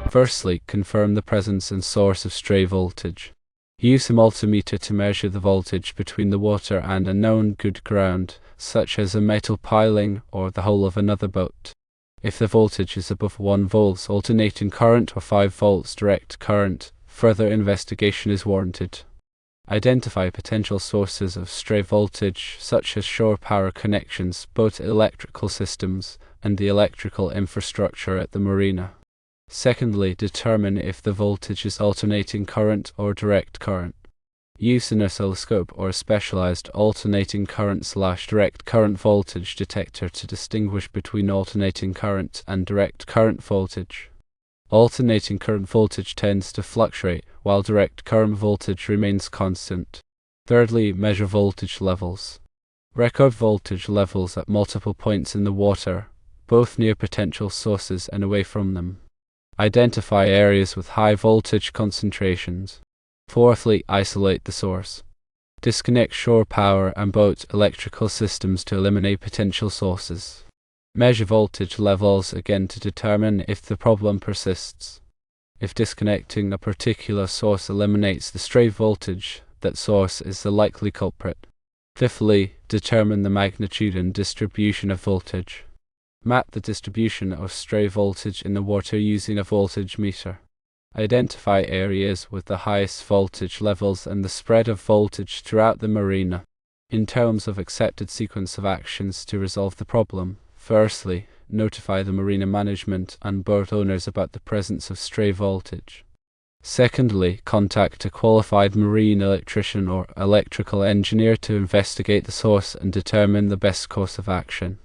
Firstly, confirm the presence and source of stray voltage. Use a multimeter to measure the voltage between the water and a known good ground, such as a metal piling or the hull of another boat. If the voltage is above 1 volt alternating current or 5 volts direct current, further investigation is warranted. Identify potential sources of stray voltage, such as shore power connections, boat electrical systems, and the electrical infrastructure at the marina. Secondly, determine if the voltage is alternating current or direct current. Use an oscilloscope or a specialized alternating current/direct current voltage detector to distinguish between alternating current and direct current voltage. Alternating current voltage tends to fluctuate, while direct current voltage remains constant. Thirdly, measure voltage levels. Record voltage levels at multiple points in the water, both near potential sources and away from them. Identify areas with high voltage concentrations. Fourthly, isolate the source. Disconnect shore power and boat electrical systems to eliminate potential sources. Measure voltage levels again to determine if the problem persists. If disconnecting a particular source eliminates the stray voltage, that source is the likely culprit. Fifthly, determine the magnitude and distribution of voltage. Map the distribution of stray voltage in the water using a voltage meter. Identify areas with the highest voltage levels and the spread of voltage throughout the marina. In terms of accepted sequence of actions to resolve the problem, firstly, notify the marina management and boat owners about the presence of stray voltage. Secondly, contact a qualified marine electrician or electrical engineer to investigate the source and determine the best course of action.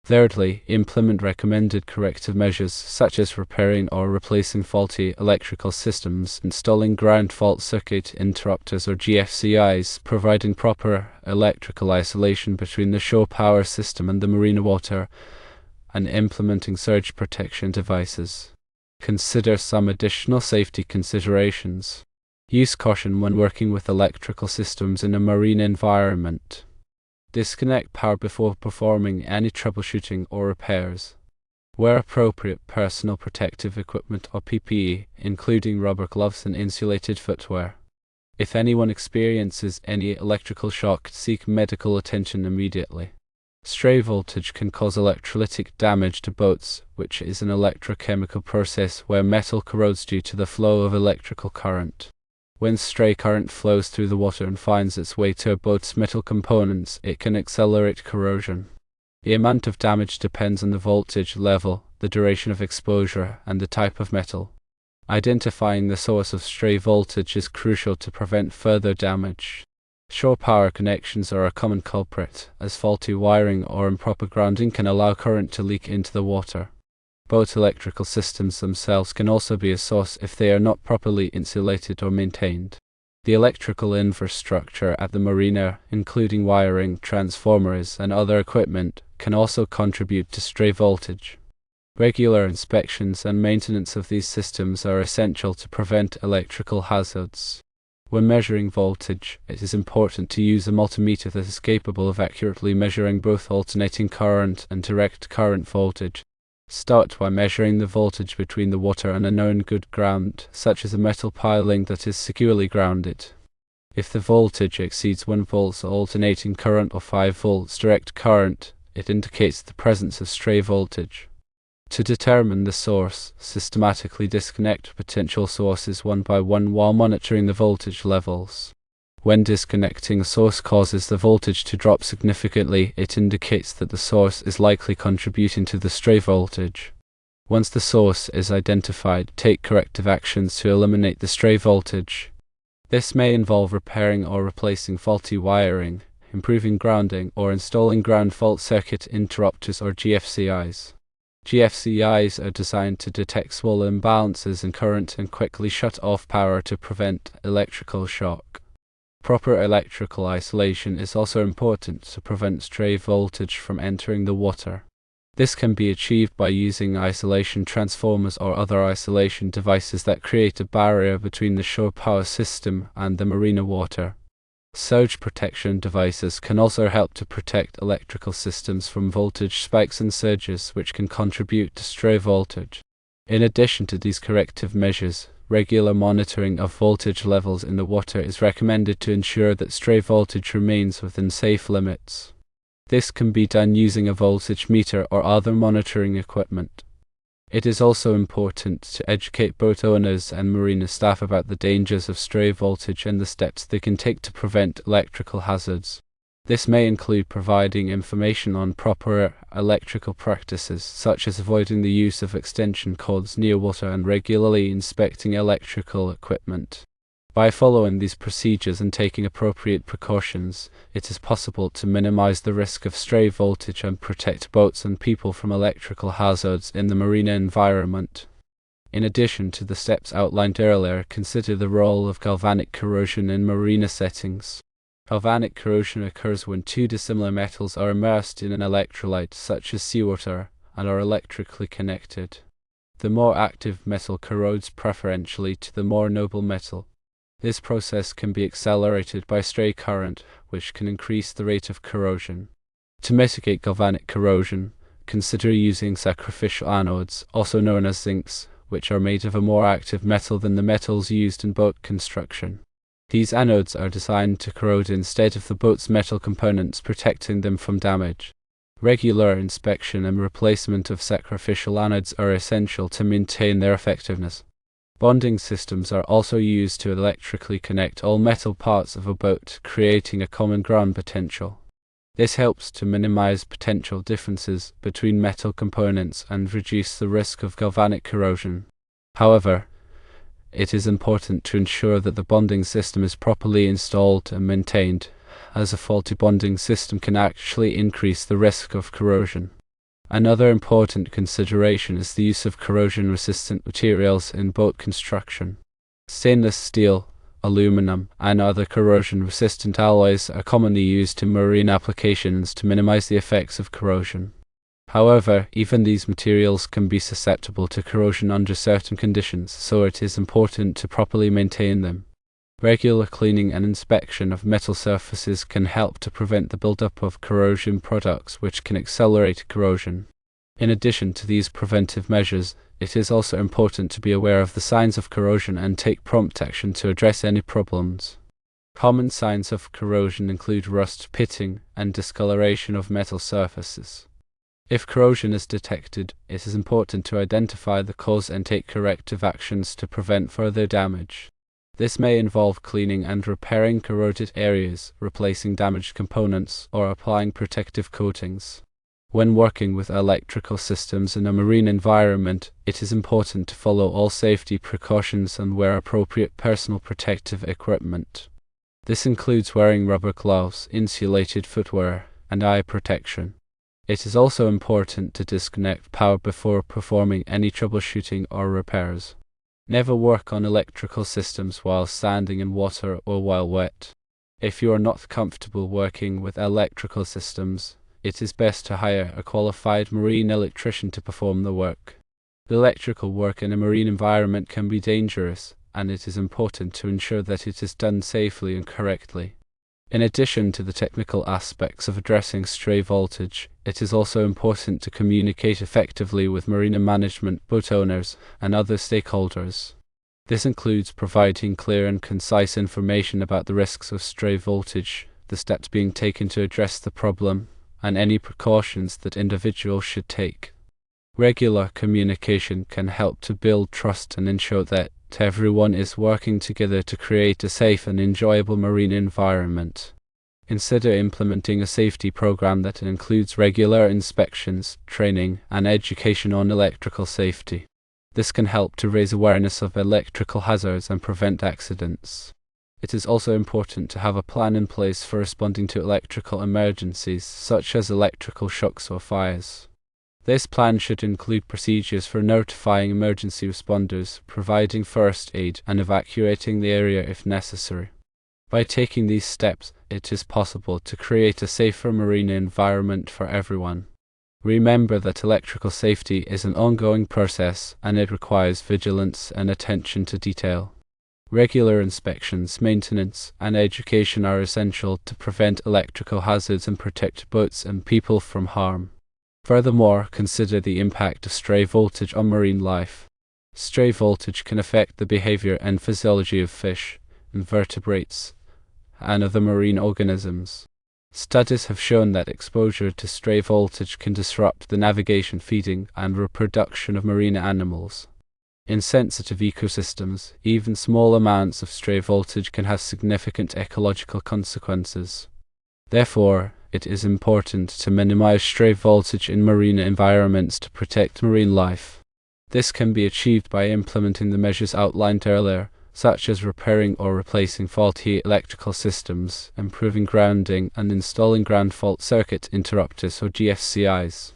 Thirdly, implement recommended corrective measures such as repairing or replacing faulty electrical systems, installing ground fault circuit interrupters or GFCIs, providing proper electrical isolation between the shore power system and the marina water, and implementing surge protection devices. Consider some additional safety considerations. Use caution when working with electrical systems in a marine environment. Disconnect power before performing any troubleshooting or repairs. Wear appropriate personal protective equipment or PPE, including rubber gloves and insulated footwear. If anyone experiences any electrical shock, seek medical attention immediately. Stray voltage can cause electrolytic damage to boats, which is an electrochemical process where metal corrodes due to the flow of electrical current. When stray current flows through the water and finds its way to a boat's metal components, it can accelerate corrosion. The amount of damage depends on the voltage level, the duration of exposure, and the type of metal. Identifying the source of stray voltage is crucial to prevent further damage. Shore power connections are a common culprit, as faulty wiring or improper grounding can allow current to leak into the water. Boat electrical systems themselves can also be a source if they are not properly insulated or maintained. The electrical infrastructure at the marina, including wiring, transformers, and other equipment, can also contribute to stray voltage. Regular inspections and maintenance of these systems are essential to prevent electrical hazards. When measuring voltage, it is important to use a multimeter that is capable of accurately measuring both alternating current and direct current voltage. Start by measuring the voltage between the water and a known good ground, such as a metal piling that is securely grounded. If the voltage exceeds 1 volt alternating current or 5 volts direct current, it indicates the presence of stray voltage. To determine the source, systematically disconnect potential sources one by one while monitoring the voltage levels. When disconnecting a source causes the voltage to drop significantly, it indicates that the source is likely contributing to the stray voltage. Once the source is identified, take corrective actions to eliminate the stray voltage. This may involve repairing or replacing faulty wiring, improving grounding, or installing ground fault circuit interrupters or GFCIs. GFCIs are designed to detect small imbalances in current and quickly shut off power to prevent electrical shock. Proper electrical isolation is also important to prevent stray voltage from entering the water. This can be achieved by using isolation transformers or other isolation devices that create a barrier between the shore power system and the marina water. Surge protection devices can also help to protect electrical systems from voltage spikes and surges, which can contribute to stray voltage. In addition to these corrective measures, regular monitoring of voltage levels in the water is recommended to ensure that stray voltage remains within safe limits. This can be done using a voltage meter or other monitoring equipment. It is also important to educate boat owners and marina staff about the dangers of stray voltage and the steps they can take to prevent electrical hazards. This may include providing information on proper electrical practices, such as avoiding the use of extension cords near water and regularly inspecting electrical equipment. By following these procedures and taking appropriate precautions, it is possible to minimize the risk of stray voltage and protect boats and people from electrical hazards in the marina environment. In addition to the steps outlined earlier, consider the role of galvanic corrosion in marina settings. Galvanic corrosion occurs when two dissimilar metals are immersed in an electrolyte, such as seawater, and are electrically connected. The more active metal corrodes preferentially to the more noble metal. This process can be accelerated by stray current, which can increase the rate of corrosion. To mitigate galvanic corrosion, consider using sacrificial anodes, also known as zincs, which are made of a more active metal than the metals used in boat construction. These anodes are designed to corrode instead of the boat's metal components, protecting them from damage. Regular inspection and replacement of sacrificial anodes are essential to maintain their effectiveness. Bonding systems are also used to electrically connect all metal parts of a boat, creating a common ground potential. This helps to minimize potential differences between metal components and reduce the risk of galvanic corrosion. However, it is important to ensure that the bonding system is properly installed and maintained, as a faulty bonding system can actually increase the risk of corrosion. Another important consideration is the use of corrosion-resistant materials in boat construction. Stainless steel, aluminum, and other corrosion-resistant alloys are commonly used in marine applications to minimize the effects of corrosion. However, even these materials can be susceptible to corrosion under certain conditions, so it is important to properly maintain them. Regular cleaning and inspection of metal surfaces can help to prevent the buildup of corrosion products, which can accelerate corrosion. In addition to these preventive measures, it is also important to be aware of the signs of corrosion and take prompt action to address any problems. Common signs of corrosion include rust, pitting, and discoloration of metal surfaces. If corrosion is detected, it is important to identify the cause and take corrective actions to prevent further damage. This may involve cleaning and repairing corroded areas, replacing damaged components, or applying protective coatings. When working with electrical systems in a marine environment, it is important to follow all safety precautions and wear appropriate personal protective equipment. This includes wearing rubber gloves, insulated footwear, and eye protection. It is also important to disconnect power before performing any troubleshooting or repairs. Never work on electrical systems while standing in water or while wet. If you are not comfortable working with electrical systems, it is best to hire a qualified marine electrician to perform the work. Electrical work in a marine environment can be dangerous, and it is important to ensure that it is done safely and correctly. In addition to the technical aspects of addressing stray voltage, it is also important to communicate effectively with marina management, boat owners, and other stakeholders. This includes providing clear and concise information about the risks of stray voltage, the steps being taken to address the problem, and any precautions that individuals should take. Regular communication can help to build trust and ensure that everyone is working together to create a safe and enjoyable marine environment. Consider implementing a safety program that includes regular inspections, training, and education on electrical safety. This can help to raise awareness of electrical hazards and prevent accidents. It is also important to have a plan in place for responding to electrical emergencies, such as electrical shocks or fires. This plan should include procedures for notifying emergency responders, providing first aid, and evacuating the area if necessary. By taking these steps, it is possible to create a safer marine environment for everyone. Remember that electrical safety is an ongoing process, and it requires vigilance and attention to detail. Regular inspections, maintenance, and education are essential to prevent electrical hazards and protect boats and people from harm. Furthermore, consider the impact of stray voltage on marine life. Stray voltage can affect the behavior and physiology of fish, invertebrates, and other marine organisms. Studies have shown that exposure to stray voltage can disrupt the navigation, feeding, and reproduction of marine animals. In sensitive ecosystems, even small amounts of stray voltage can have significant ecological consequences. Therefore, it is important to minimize stray voltage in marine environments to protect marine life. This can be achieved by implementing the measures outlined earlier, such as repairing or replacing faulty electrical systems, improving grounding, and installing ground fault circuit interrupters or GFCIs.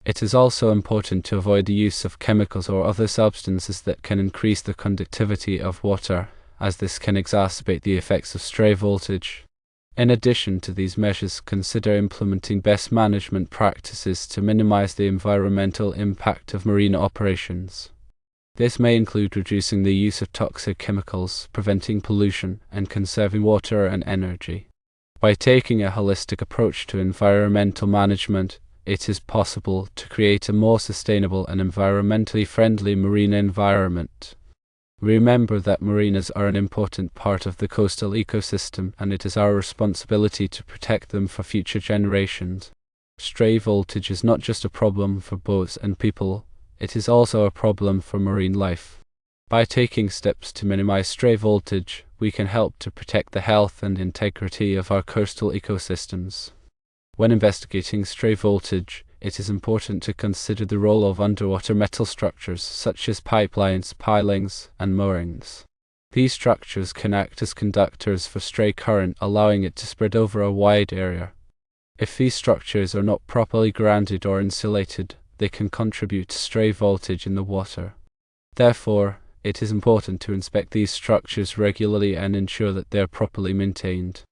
It is also important to avoid the use of chemicals or other substances that can increase the conductivity of water, as this can exacerbate the effects of stray voltage. In addition to these measures, consider implementing best management practices to minimize the environmental impact of marine operations. This may include reducing the use of toxic chemicals, preventing pollution, and conserving water and energy. By taking a holistic approach to environmental management, it is possible to create a more sustainable and environmentally friendly marine environment. Remember that marinas are an important part of the coastal ecosystem, and it is our responsibility to protect them for future generations. Stray voltage is not just a problem for boats and people, it is also a problem for marine life. By taking steps to minimize stray voltage, we can help to protect the health and integrity of our coastal ecosystems. When investigating stray voltage, it is important to consider the role of underwater metal structures such as pipelines, pilings, and moorings. These structures can act as conductors for stray current, allowing it to spread over a wide area. If these structures are not properly grounded or insulated, they can contribute to stray voltage in the water. Therefore, it is important to inspect these structures regularly and ensure that they are properly maintained.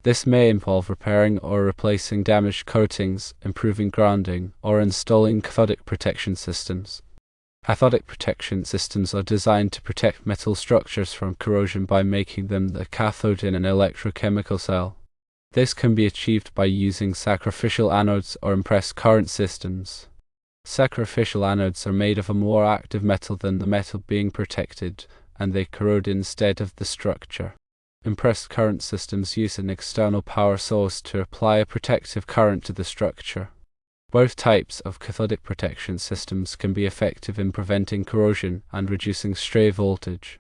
This may involve repairing or replacing damaged coatings, improving grounding, or installing cathodic protection systems. Cathodic protection systems are designed to protect metal structures from corrosion by making them the cathode in an electrochemical cell. This can be achieved by using sacrificial anodes or impressed current systems. Sacrificial anodes are made of a more active metal than the metal being protected, and they corrode instead of the structure. Impressed current systems use an external power source to apply a protective current to the structure. Both types of cathodic protection systems can be effective in preventing corrosion and reducing stray voltage.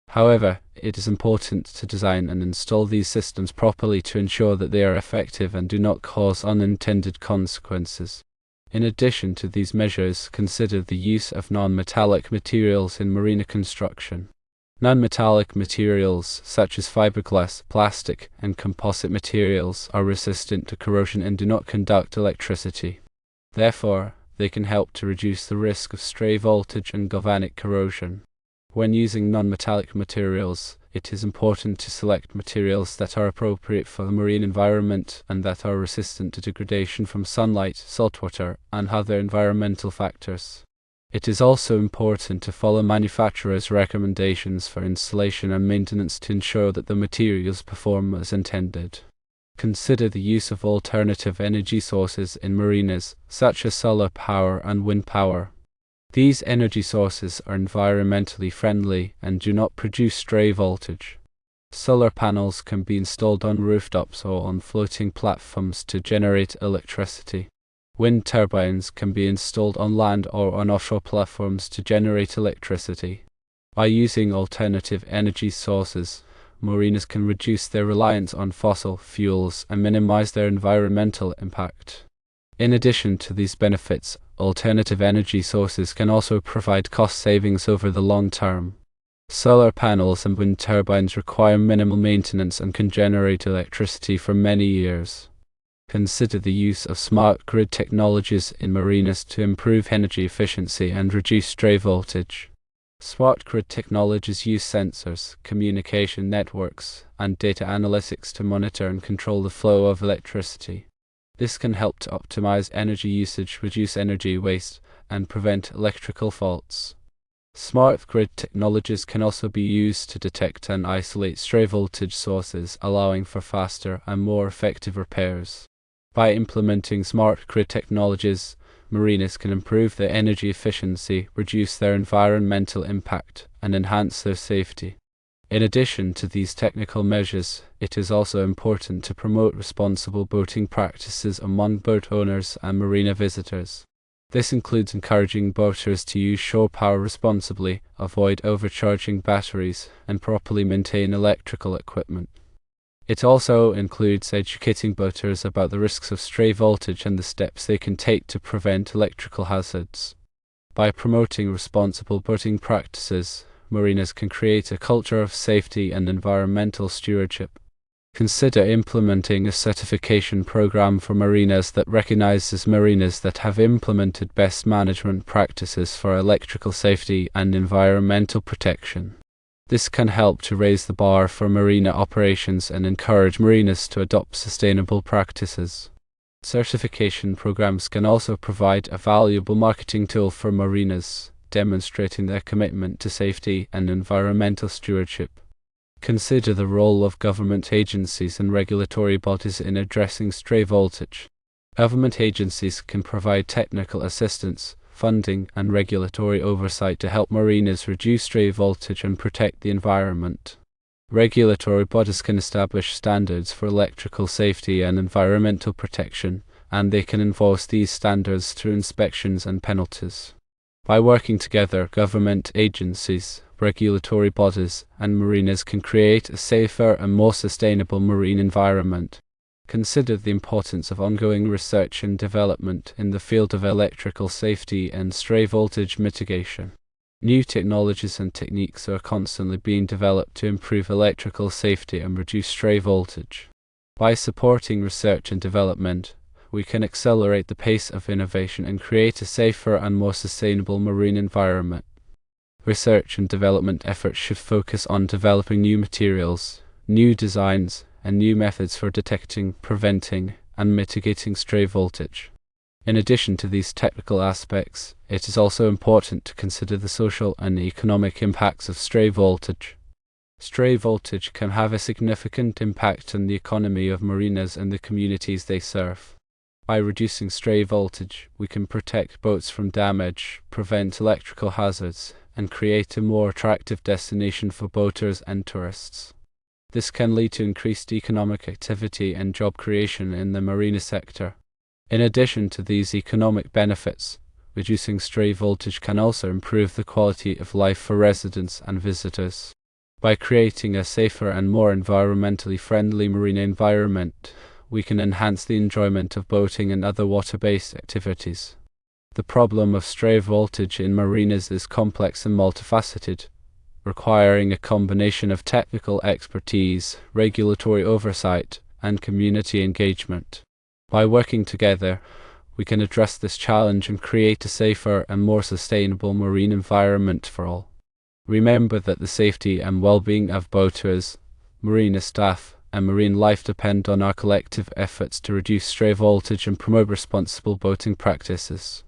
However, it is important to design and install these systems properly to ensure that they are effective and do not cause unintended consequences. In addition to these measures, consider the use of non-metallic materials in marina construction. Non-metallic materials such as fiberglass, plastic, and composite materials are resistant to corrosion and do not conduct electricity. Therefore, they can help to reduce the risk of stray voltage and galvanic corrosion. When using non-metallic materials, it is important to select materials that are appropriate for the marine environment and that are resistant to degradation from sunlight, saltwater, and other environmental factors. It is also important to follow manufacturers' recommendations for installation and maintenance to ensure that the materials perform as intended. Consider the use of alternative energy sources in marinas, such as solar power and wind power. These energy sources are environmentally friendly and do not produce stray voltage. Solar panels can be installed on rooftops or on floating platforms to generate electricity. Wind turbines can be installed on land or on offshore platforms to generate electricity. By using alternative energy sources, marinas can reduce their reliance on fossil fuels and minimize their environmental impact. In addition to these benefits, alternative energy sources can also provide cost savings over the long term. Solar panels and wind turbines require minimal maintenance and can generate electricity for many years. Consider the use of smart grid technologies in marinas to improve energy efficiency and reduce stray voltage. Smart grid technologies use sensors, communication networks, and data analytics to monitor and control the flow of electricity. This can help to optimize energy usage, reduce energy waste, and prevent electrical faults. Smart grid technologies can also be used to detect and isolate stray voltage sources, allowing for faster and more effective repairs. By implementing smart grid technologies, marinas can improve their energy efficiency, reduce their environmental impact, and enhance their safety. In addition to these technical measures, it is also important to promote responsible boating practices among boat owners and marina visitors. This includes encouraging boaters to use shore power responsibly, avoid overcharging batteries, and properly maintain electrical equipment. It also includes educating boaters about the risks of stray voltage and the steps they can take to prevent electrical hazards. By promoting responsible boating practices, marinas can create a culture of safety and environmental stewardship. Consider implementing a certification program for marinas that recognizes marinas that have implemented best management practices for electrical safety and environmental protection. This can help to raise the bar for marina operations and encourage marinas to adopt sustainable practices. Certification programs can also provide a valuable marketing tool for marinas, demonstrating their commitment to safety and environmental stewardship. Consider the role of government agencies and regulatory bodies in addressing stray voltage. Government agencies can provide technical assistance, funding, and regulatory oversight to help marinas reduce stray voltage and protect the environment. Regulatory bodies can establish standards for electrical safety and environmental protection, and they can enforce these standards through inspections and penalties. By working together, government agencies, regulatory bodies, and marinas can create a safer and more sustainable marine environment. Consider the importance of ongoing research and development in the field of electrical safety and stray voltage mitigation. New technologies and techniques are constantly being developed to improve electrical safety and reduce stray voltage. By supporting research and development, we can accelerate the pace of innovation and create a safer and more sustainable marine environment. Research and development efforts should focus on developing new materials, new designs, and new methods for detecting, preventing, and mitigating stray voltage. In addition to these technical aspects, it is also important to consider the social and economic impacts of stray voltage. Stray voltage can have a significant impact on the economy of marinas and the communities they serve. By reducing stray voltage, we can protect boats from damage, prevent electrical hazards, and create a more attractive destination for boaters and tourists. This can lead to increased economic activity and job creation in the marina sector. In addition to these economic benefits, reducing stray voltage can also improve the quality of life for residents and visitors. By creating a safer and more environmentally friendly marine environment, we can enhance the enjoyment of boating and other water-based activities. The problem of stray voltage in marinas is complex and multifaceted, requiring a combination of technical expertise, regulatory oversight, and community engagement. By working together, we can address this challenge and create a safer and more sustainable marine environment for all. Remember that the safety and well-being of boaters, marina staff, and marine life depend on our collective efforts to reduce stray voltage and promote responsible boating practices.